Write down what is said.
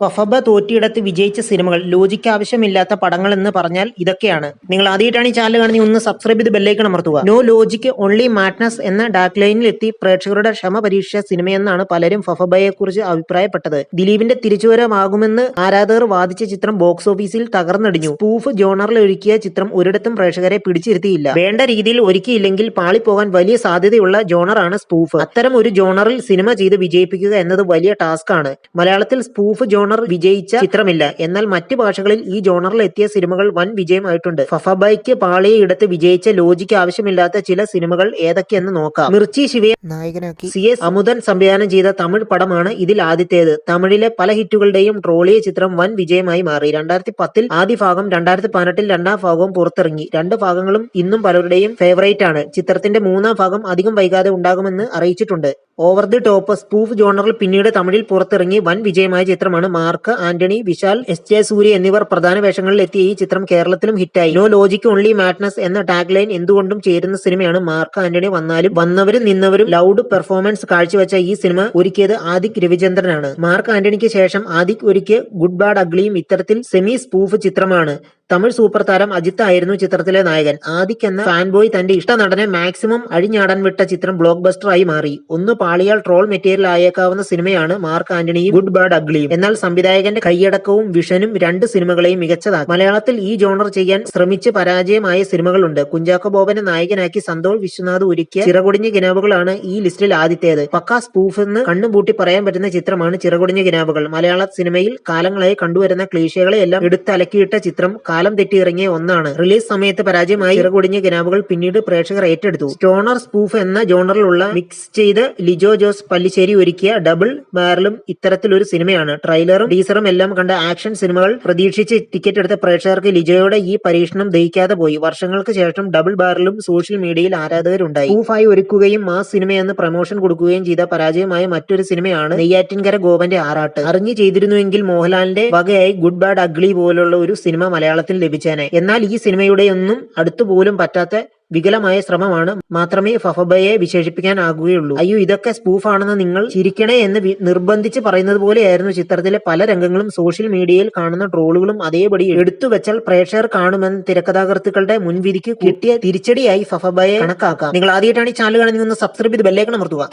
ഫഫബ തോറ്റിയിടത്ത് വിജയിച്ച സിനിമകൾ ലോജിക്ക് ആവശ്യമില്ലാത്ത പടങ്ങൾ എന്ന് പറഞ്ഞാൽ ഇതൊക്കെയാണ്. നിങ്ങൾ ആദ്യമായിട്ടാണ് ഈ ചാനൽ കാണുന്നത്, ഒന്ന് സബ്സ്ക്രൈബ് ചെയ്ത് ബെല്ലൈക്കൺ അമർത്തുക. നോ ലോജിക്ക് ഓൺലി മാഡ്നസ് എന്ന ടാഗ്ലൈനിൽ എത്തി പ്രേക്ഷകരുടെ ക്ഷമ പരീക്ഷിച്ച സിനിമയെന്നാണ് പലരും ഫഫബയെക്കുറിച്ച് അഭിപ്രായപ്പെട്ടത്. ദിലീപിന്റെ തിരിച്ചുവരവാകുമെന്ന് ആരാധകർ വാദിച്ച ചിത്രം ബോക്സ് ഓഫീസിൽ തകർന്നടിഞ്ഞു. സ്പൂഫ് ജോണറിൽ ഒരുക്കിയ ചിത്രം ഒരിടത്തും പ്രേക്ഷകരെ പിടിച്ചിരുത്തിയില്ല. വേണ്ട രീതിയിൽ ഒരുക്കിയില്ലെങ്കിൽ പാളിപ്പോകാൻ വലിയ സാധ്യതയുള്ള ജോണറാണ് സ്പൂഫ്. അത്തരം ഒരു ജോണറിൽ സിനിമ ചെയ്ത് വിജയിപ്പിക്കുക എന്നത് വലിയ ടാസ്ക് ആണ്. മലയാളത്തിൽ സ്പൂഫ് ജോണർ വിജയിച്ച ചിത്രമില്ല. എന്നാൽ മറ്റ് ഭാഷകളിൽ ഈ ജോണറിൽ എത്തിയ സിനിമകൾ വൻ വിജയമായിട്ടുണ്ട്. ഫഫബയ്ക്ക് പാളിയയിടത്ത് വിജയിച്ച ലോജിക്ക് ആവശ്യമില്ലാത്ത ചില സിനിമകൾ ഏതൊക്കെയെന്ന് നോക്കാം. മിർച്ചി ശിവയെ നായകനാക്കി CS അമുതൻ സംവിധാനം ചെയ്ത തമിഴ് പടമാണ് ഇതിൽ ആദ്യത്തേത്. തമിഴിലെ പല ഹിറ്റുകളുടെയും ട്രോളിയ ചിത്രം വൻ വിജയമായി മാറി. 2010 ആദ്യ ഭാഗം, 2018 രണ്ടാം ഭാഗവും പുറത്തിറങ്ങി. രണ്ട് ഭാഗങ്ങളും ഇന്നും പലരുടെയും ഫേവറേറ്റ് ആണ്. ചിത്രത്തിന്റെ മൂന്നാം ഭാഗം അധികം വൈകാതെ ഉണ്ടാകുമെന്ന് അറിയിച്ചിട്ടുണ്ട്. ഓവർ ദി ടോപ്പ് സ്പൂഫ് ജോണറിൽ പിന്നീട് തമിഴിൽ പുറത്തിറങ്ങി വൻ വിജയമായ ചിത്രമാണ് മാർക്ക് ആന്റണി, വിശാൽ, SJ സൂര്യ എന്നിവർ പ്രധാന വേഷങ്ങളിൽ എത്തിയ ഈ ചിത്രം കേരളത്തിലും ഹിറ്റായി. നോ ലോജിക്ക് ഓൺലി മാഡ്നസ് എന്ന ടാഗ് ലൈൻ എന്തുകൊണ്ടും ചേരുന്ന സിനിമയാണ്. മാർക്ക് ആന്റണി വന്നാലും വന്നവരും നിന്നവരും ലൗഡ് പെർഫോമൻസ് കാഴ്ചവെച്ച ഈ സിനിമ ഒരുക്കിയത് ആദിക് രവിചന്ദ്രനാണ്. മാർക്ക് ആന്റണിക്ക് ശേഷം ആദിക് ഒരുക്കിയ ഗുഡ് ബാഡ് അഗ്ലിയും ഇത്തരത്തിൽ സെമി സ്പൂഫ് ചിത്രമാണ്. തമിഴ് സൂപ്പർ താരം അജിത്ത് ആയിരുന്നു ചിത്രത്തിലെ നായകൻ. ആദിക് എന്ന ഫാൻ ബോയ് തന്റെ ഇഷ്ട നടനെ മാക്സിമം അഴിഞ്ഞാടാൻ വിട്ട ചിത്രം ബ്ലോക്ക് ബസ്റ്റർ ആയി മാറി. ഒന്ന് പാളിയാൽ ട്രോൾ മെറ്റീരിയൽ ആയേക്കാവുന്ന സിനിമയാണ് മാർക്ക് ആന്റണിയും ഗുഡ് ബാഡ് അഗ്ലിയും. എന്നാൽ സംവിധായകന്റെ കൈയടക്കവും വിഷനും രണ്ട് സിനിമകളെയും മികച്ചതാക്കി. മലയാളത്തിൽ ഈ ജോണർ ചെയ്യാൻ ശ്രമിച്ച് പരാജയമായ സിനിമകളുണ്ട്. കുഞ്ചാക്കോ ബോബനെ നായകനാക്കി സന്തോഷ് വിശ്വനാഥ് ഒരുക്കിയ ചിറകൊടിഞ്ഞ കിനാവുകളാണ് ഈ ലിസ്റ്റിൽ ആദ്യത്തേത്. പക്കാ സ്പൂഫ് എന്ന് കണ്ണുപൂട്ടി പറയാൻ പറ്റുന്ന ചിത്രമാണ് ചിറകൊടിഞ്ഞ കിനാവുകൾ. മലയാള സിനിമയിൽ കാലങ്ങളായി കണ്ടുവരുന്ന ക്ലീശകളെ എല്ലാം എടുത്തലക്കിയിട്ട ചിത്രം. കാലം തെറ്റി ഇറങ്ങിയ ഒന്നാണ്. റിലീസ് സമയത്ത് പരാജയമായി ചിറകൊടിഞ്ഞ കിനാവുകൾ പിന്നീട് പ്രേക്ഷകർ ഏറ്റെടുത്തു. സ്റ്റോണർ സ്പൂഫ് എന്ന ജോണറിലുള്ള മിക്സ് ചെയ്ത് ലിജോ ജോസ് പല്ലിശ്ശേരി ഒരുക്കിയ ഡബിൾ ബാരലും ഇത്തരത്തിലൊരു സിനിമയാണ്. ട്രെയിലറും ടീസറും എല്ലാം കണ്ട ആക്ഷൻ സിനിമകൾ പ്രതീക്ഷിച്ച് ടിക്കറ്റ് എടുത്ത പ്രേക്ഷകർക്ക് ലിജോയുടെ ഈ പരീക്ഷണം ദഹിക്കാതെ പോയി. വർഷങ്ങൾക്ക് ശേഷം ഡബിൾ ബാരലും സോഷ്യൽ മീഡിയയിൽ ആരാധകരുണ്ടായി. സ്പൂഫായി ഒരുക്കുകയും മാസ് സിനിമയെന്ന് പ്രമോഷൻ കൊടുക്കുകയും ചെയ്ത പരാജയമായ മറ്റൊരു സിനിമയാണ് നെയ്യാറ്റിൻകര ഗോപന്റെ ആറാട്ട്. അറിഞ്ഞു ചെയ്തിരുന്നുവെങ്കിൽ മോഹൻലാലിന്റെ വകയായി ഗുഡ് ബാഡ് അഗ്ലി പോലുള്ള ഒരു സിനിമ മലയാളത്തിൽ ലഭിച്ചേനെ. എന്നാൽ ഈ സിനിമയുടെ ഒന്നും അടുത്തുപോലും പറ്റാത്ത വികലമായ ശ്രമമാണ് മാത്രമേ ഫഫബയെ വിശേഷിപ്പിക്കാൻ ആകുകയുള്ളൂ. അയ്യോ ഇതൊക്കെ സ്പൂഫ് ആണെന്ന് നിങ്ങൾ ചിരിക്കണേ എന്ന് നിർബന്ധിച്ച് പറയുന്നത് പോലെയായിരുന്നു ചിത്രത്തിലെ പല രംഗങ്ങളും. സോഷ്യൽ മീഡിയയിൽ കാണുന്ന ട്രോളുകളും അതേപടി എടുത്തു വെച്ചാൽ പ്രേക്ഷകർ കാണുമെന്ന് തിരക്കഥാകൃത്തുക്കളുടെ മുൻവിധിക്ക് കിട്ടിയ തിരിച്ചടിയായി ഫഫബയെ കണക്കാക്കാം. നിങ്ങൾ ആദ്യമായിട്ടാണ് ഈ ചാനൽ കാണുന്നത്, സബ്സ്ക്രൈബ് ചെയ്ത് ബെല്ലൈക്കൺ അമർത്തുക.